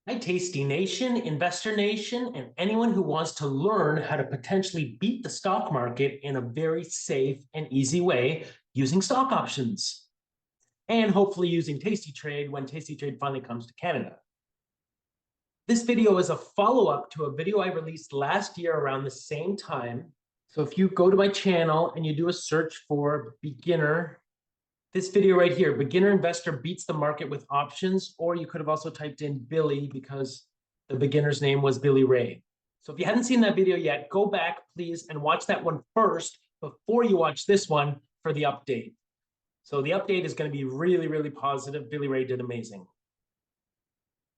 Hi, Tasty Nation, Investor Nation, and anyone who wants to learn how to potentially beat the stock market in a very safe and easy way using stock options. And hopefully using Tasty Trade when Tasty Trade finally comes to Canada. This video is a follow-up to a video I released last year around the same time. So if you go to my channel and you do a search for beginner, this video right here, beginner investor beats the market with options, or you could have also typed in Billy because the beginner's name was Billy Ray. So if you hadn't seen that video yet, go back please and watch that one first before you watch this one for the update. So the update is going to be really, really positive. Billy Ray did amazing.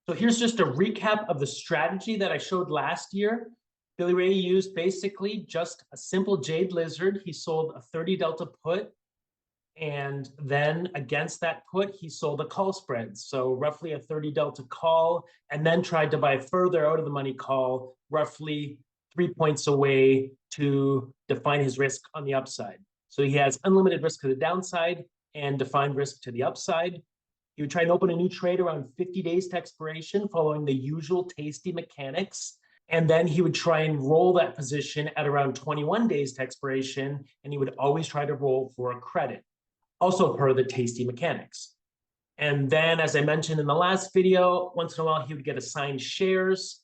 So here's just a recap of the strategy that I showed last year. Billy Ray used basically just a simple Jade lizard. He sold a 30 delta put, and then against that put, he sold a call spread. So roughly a 30 delta call, and then tried to buy further out of the money call, roughly 3 points away to define his risk on the upside. So he has unlimited risk to the downside and defined risk to the upside. He would try and open a new trade around 50 days to expiration, following the usual tasty mechanics. And then he would try and roll that position at around 21 days to expiration, and he would always try to roll for a credit, also per the tasty mechanics. And then, as I mentioned in the last video, once in a while he would get assigned shares,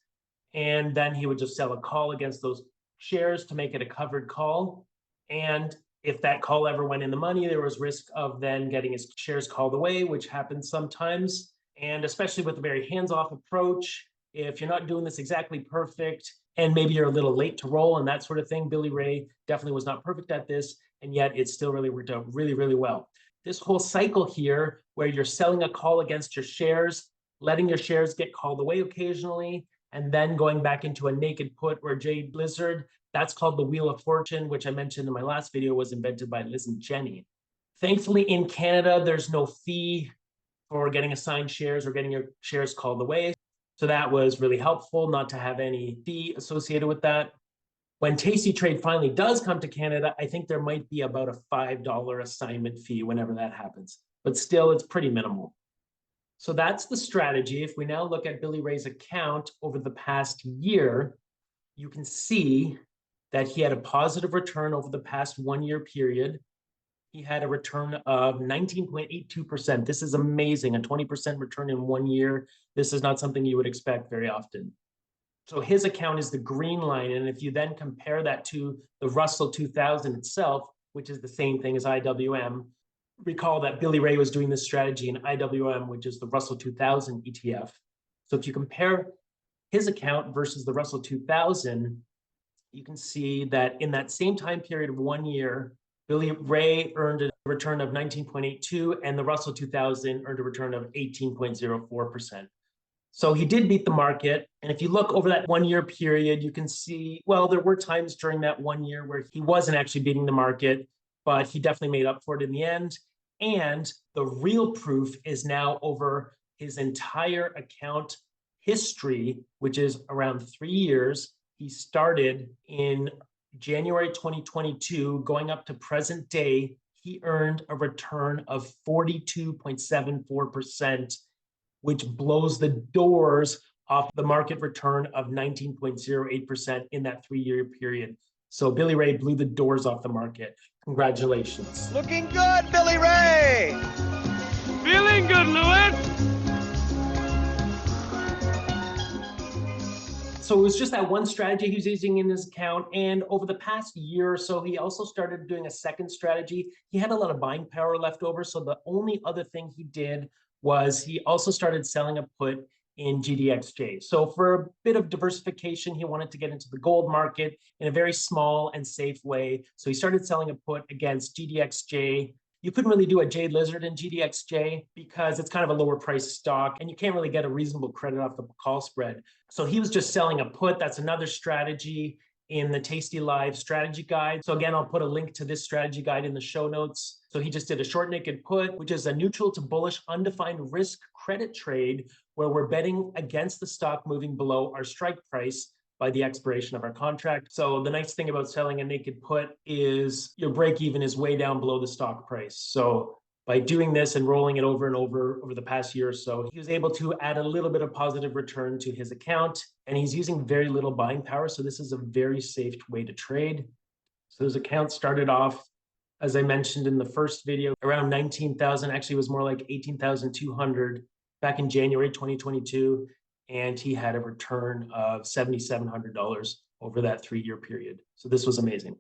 and then he would just sell a call against those shares to make it a covered call. And if that call ever went in the money, there was risk of then getting his shares called away, which happens sometimes. And especially with a very hands-off approach, if you're not doing this exactly perfect, and maybe you're a little late to roll and that sort of thing, Billy Ray definitely was not perfect at this, and yet it still really worked out really, really well. This whole cycle here, where you're selling a call against your shares, letting your shares get called away occasionally, and then going back into a naked put or Jade Blizzard, that's called the Wheel of Fortune, which I mentioned in my last video was invented by Liz and Jenny. Thankfully, in Canada, there's no fee for getting assigned shares or getting your shares called away. So that was really helpful not to have any fee associated with that. When Tasty Trade finally does come to Canada, I think there might be about a $5 assignment fee whenever that happens, but still it's pretty minimal. So that's the strategy. If we now look at Billy Ray's account over the past year, you can see that he had a positive return over the past 1 year period. He had a return of 19.82%. This is amazing, a 20% return in 1 year. This is not something you would expect very often. So his account is the green line. And if you then compare that to the Russell 2000 itself, which is the same thing as IWM, recall that Billy Ray was doing this strategy in IWM, which is the Russell 2000 ETF. So if you compare his account versus the Russell 2000, you can see that in that same time period of 1 year, Billy Ray earned a return of 19.82 and the Russell 2000 earned a return of 18.04%. So he did beat the market. And if you look over that 1 year period, you can see, well, there were times during that 1 year where he wasn't actually beating the market, but he definitely made up for it in the end. And the real proof is now over his entire account history, which is around 3 years. He started in January 2022, going up to present day, he earned a return of 42.74%, which blows the doors off the market return of 19.08% in that 3 year period. So Billy Ray blew the doors off the market. Congratulations. Looking good, Billy Ray! Feeling good, Louis! So it was just that one strategy he was using in his account. And over the past year or so, he also started doing a second strategy. He had a lot of buying power left over. So the only other thing he did was he also started selling a put in GDXJ. So for a bit of diversification, he wanted to get into the gold market in a very small and safe way. So he started selling a put against GDXJ. You couldn't really do a Jade Lizard in GDXJ because it's kind of a lower price stock and you can't really get a reasonable credit off the call spread. So he was just selling a put. That's another strategy in the Tasty Live strategy guide. So again, I'll put a link to this strategy guide in the show notes. So he just did a short naked put, which is a neutral to bullish undefined risk credit trade where we're betting against the stock moving below our strike price by the expiration of our contract. So the nice thing about selling a naked put is your break even is way down below the stock price. So by doing this and rolling it over and over the past year or so, he was able to add a little bit of positive return to his account, and he's using very little buying power. So this is a very safe way to trade. So his account started off, as I mentioned in the first video, around 19,000. Actually, it was more like 18,200 back in January 2022. And he had a return of $7,700 over that 3-year period. So this was amazing.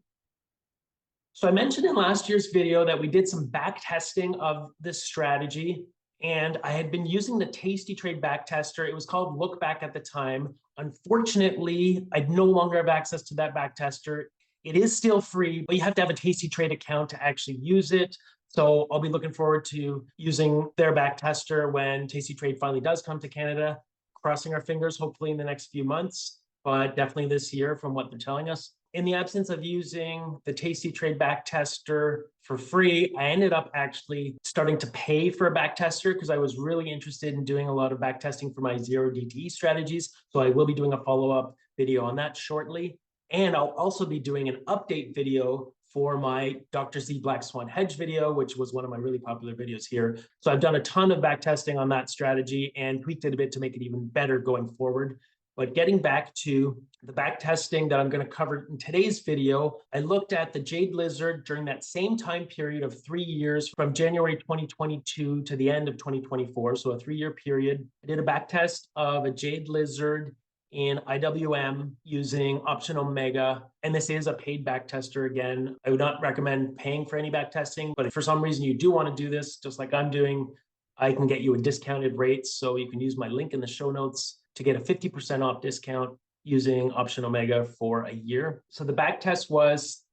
So I mentioned in last year's video that we did some back testing of this strategy, and I had been using the Tasty Trade back tester. It was called Look Back at the time. Unfortunately, I no longer have access to that back tester. It is still free, but you have to have a Tasty Trade account to actually use it. So I'll be looking forward to using their back tester when Tasty Trade finally does come to Canada. Crossing our fingers, hopefully in the next few months, but definitely this year from what they're telling us. In the absence of using the Tasty Trade back tester for free, I ended up actually starting to pay for a back tester because I was really interested in doing a lot of back testing for my zero DTE strategies. So I will be doing a follow-up video on that shortly. And I'll also be doing an update video for my Dr. Z Black Swan Hedge video, which was one of my really popular videos here. So I've done a ton of back testing on that strategy and tweaked it a bit to make it even better going forward. But getting back to the back testing that I'm going to cover in today's video, I looked at the Jade Lizard during that same time period of 3 years from January 2022 to the end of 2024. So a 3-year period. I did a back test of a Jade Lizard in IWM using Option Omega. And this is a paid back tester again. I would not recommend paying for any back testing, but if for some reason you do want to do this, just like I'm doing, I can get you a discounted rate. So you can use my link in the show notes to get a 50% off discount using Option Omega for a year. So the back test was,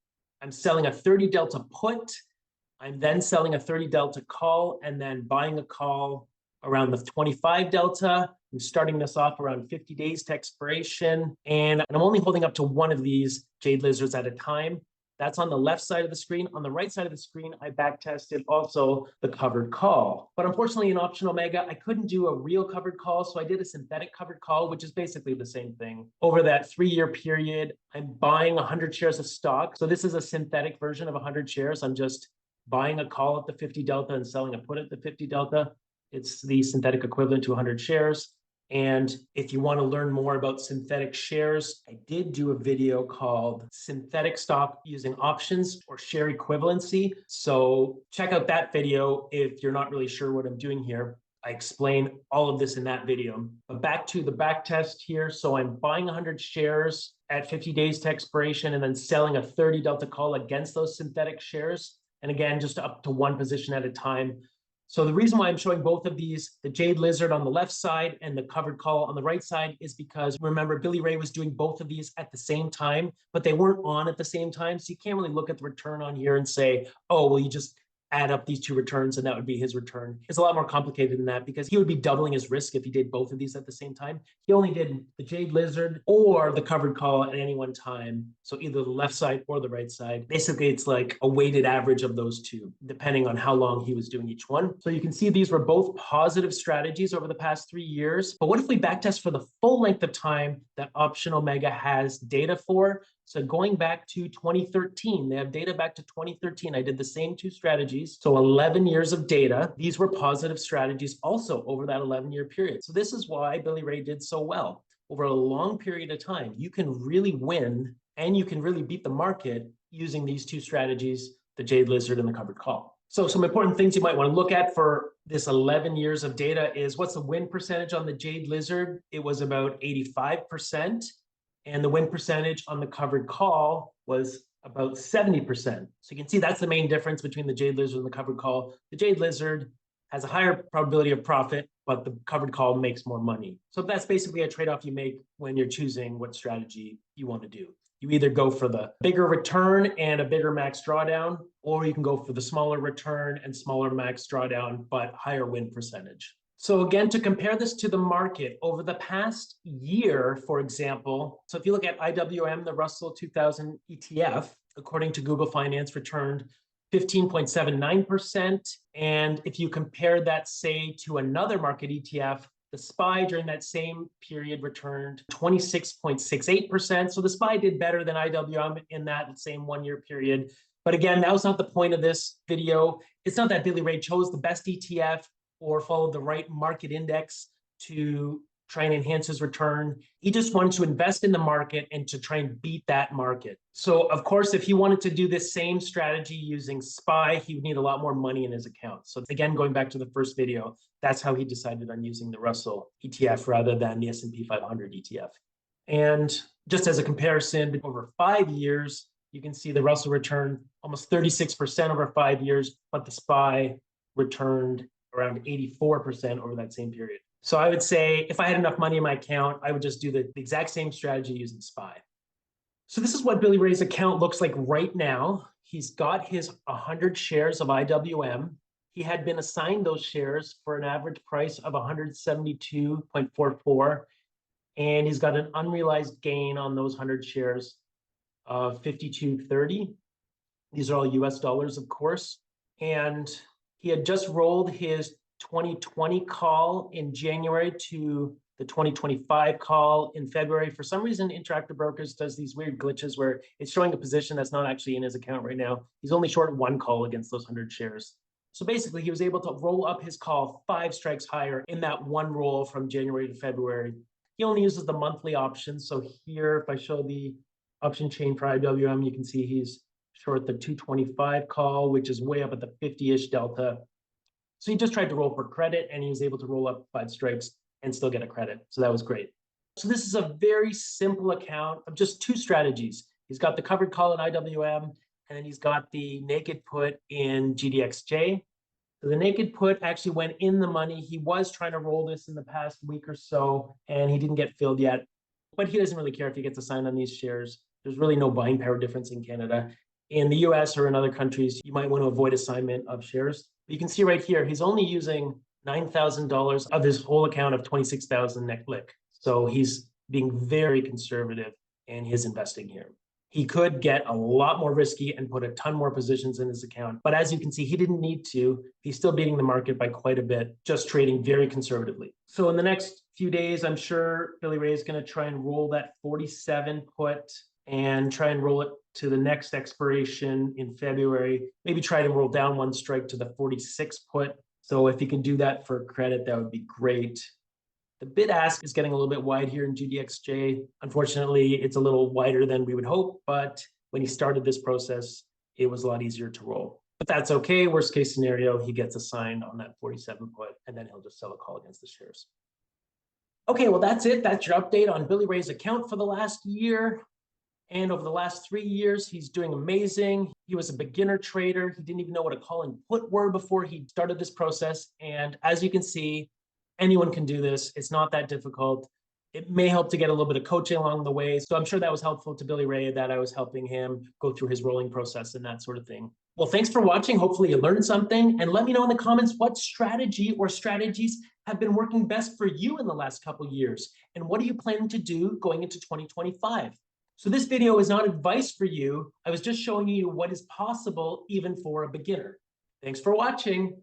I'm selling a 30 delta put. I'm then selling a 30 delta call and then buying a call around the 25 delta. I'm starting this off around 50 days to expiration. And I'm only holding up to one of these Jade Lizards at a time. That's on the left side of the screen. On the right side of the screen, I back tested also the covered call. But unfortunately in Option Omega, I couldn't do a real covered call. So I did a synthetic covered call, which is basically the same thing. Over that 3-year period, I'm buying 100 shares of stock. So this is a synthetic version of 100 shares. I'm just buying a call at the 50 delta and selling a put at the 50 delta. It's the synthetic equivalent to 100 shares. And if you want to learn more about synthetic shares, I did do a video called Synthetic Stock Using Options or Share Equivalency. So check out that video if you're not really sure what I'm doing here. I explain all of this in that video. But back to the back test here. So I'm buying 100 shares at 50 days to expiration and then selling a 30 delta call against those synthetic shares. And again, just up to one position at a time. So the reason why I'm showing both of these, the Jade Lizard on the left side and the covered call on the right side, is because remember, Billy Ray was doing both of these at the same time, but they weren't on at the same time. So you can't really look at the return on here and say, oh, well, you just add up these two returns and that would be his return. It's a lot more complicated than that because he would be doubling his risk if he did both of these at the same time. He only did the Jade Lizard or the covered call at any one time. So either the left side or the right side. Basically, it's like a weighted average of those two, depending on how long he was doing each one. So you can see these were both positive strategies over the past 3 years. But what if we backtest for the full length of time that Option Omega has data for? So going back to 2013, they have data back to 2013. I did the same two strategies. So 11 years of data. These were positive strategies also over that 11-year period. So this is why Billy Ray did so well. Over a long period of time, you can really win and you can really beat the market using these two strategies, the Jade Lizard and the covered call. So some important things you might want to look at for this 11 years of data is what's the win percentage on the Jade Lizard? It was about 85%. And the win percentage on the covered call was about 70%. So you can see that's the main difference between the Jade Lizard and the covered call. The Jade Lizard has a higher probability of profit, but the covered call makes more money. So that's basically a trade-off you make when you're choosing what strategy you want to do. You either go for the bigger return and a bigger max drawdown, or you can go for the smaller return and smaller max drawdown, but higher win percentage. So again, to compare this to the market over the past year, for example, so if you look at IWM, the Russell 2000 ETF, according to Google Finance, returned 15.79%. And if you compare that, say, to another market ETF, the SPY during that same period returned 26.68%. So the SPY did better than IWM in that same 1-year period. But again, that was not the point of this video. It's not that Billy Ray chose the best ETF or followed the right market index to try and enhance his return. He just wanted to invest in the market and to try and beat that market. So of course, if he wanted to do this same strategy using SPY, he would need a lot more money in his account. So again, going back to the first video, that's how he decided on using the Russell ETF rather than the S&P 500 ETF. And just as a comparison, over 5 years, you can see the Russell returned almost 36% over 5 years, but the SPY returned around 84% over that same period. So I would say if I had enough money in my account, I would just do the exact same strategy using SPY. So this is what Billy Ray's account looks like right now. He's got his 100 shares of IWM. He had been assigned those shares for an average price of 172.44. And he's got an unrealized gain on those 100 shares of 52.30. These are all US dollars, of course. And he had just rolled his 2020 call in January to the 2025 call in February. For some reason, Interactive Brokers does these weird glitches where it's showing a position that's not actually in his account right now. He's only short one call against those 100 shares. So basically, he was able to roll up his call 5 strikes higher in that one roll from January to February. He only uses the monthly options. So here, if I show the option chain for IWM, you can see he's short the 225 call, which is way up at the 50-ish delta. So he just tried to roll for credit, and he was able to roll up 5 strikes and still get a credit. So that was great. So this is a very simple account of just 2 strategies. He's got the covered call in IWM, and then he's got the naked put in GDXJ. So the naked put actually went in the money. He was trying to roll this in the past week or so, and he didn't get filled yet. But he doesn't really care if he gets assigned on these shares. There's really no buying power difference in Canada. In the US or in other countries, you might want to avoid assignment of shares. You can see right here, he's only using $9,000 of his whole account of $26,000 net lick. So he's being very conservative in his investing here. He could get a lot more risky and put a ton more positions in his account. But as you can see, he didn't need to. He's still beating the market by quite a bit, just trading very conservatively. So in the next few days, I'm sure Billy Ray is going to try and roll that 47 put and try and roll it to the next expiration in February. Maybe try to roll down 1 strike to the 46 put. So if he can do that for credit, that would be great. The bid ask is getting a little bit wide here in GDXJ. Unfortunately, it's a little wider than we would hope, but when he started this process, it was a lot easier to roll. But that's okay. Worst case scenario, he gets assigned on that 47 put, and then he'll just sell a call against the shares. Okay, well, that's it. That's your update on Billy Ray's account for the last year. And over the last 3 years, he's doing amazing. He was a beginner trader. He didn't even know what a call and put were before he started this process. And as you can see, anyone can do this. It's not that difficult. It may help to get a little bit of coaching along the way. So I'm sure that was helpful to Billy Ray, that I was helping him go through his rolling process and that sort of thing. Well, thanks for watching. Hopefully you learned something. And let me know in the comments what strategy or strategies have been working best for you in the last couple of years. And what are you planning to do going into 2025? So this video is not advice for you. I was just showing you what is possible even for a beginner. Thanks for watching.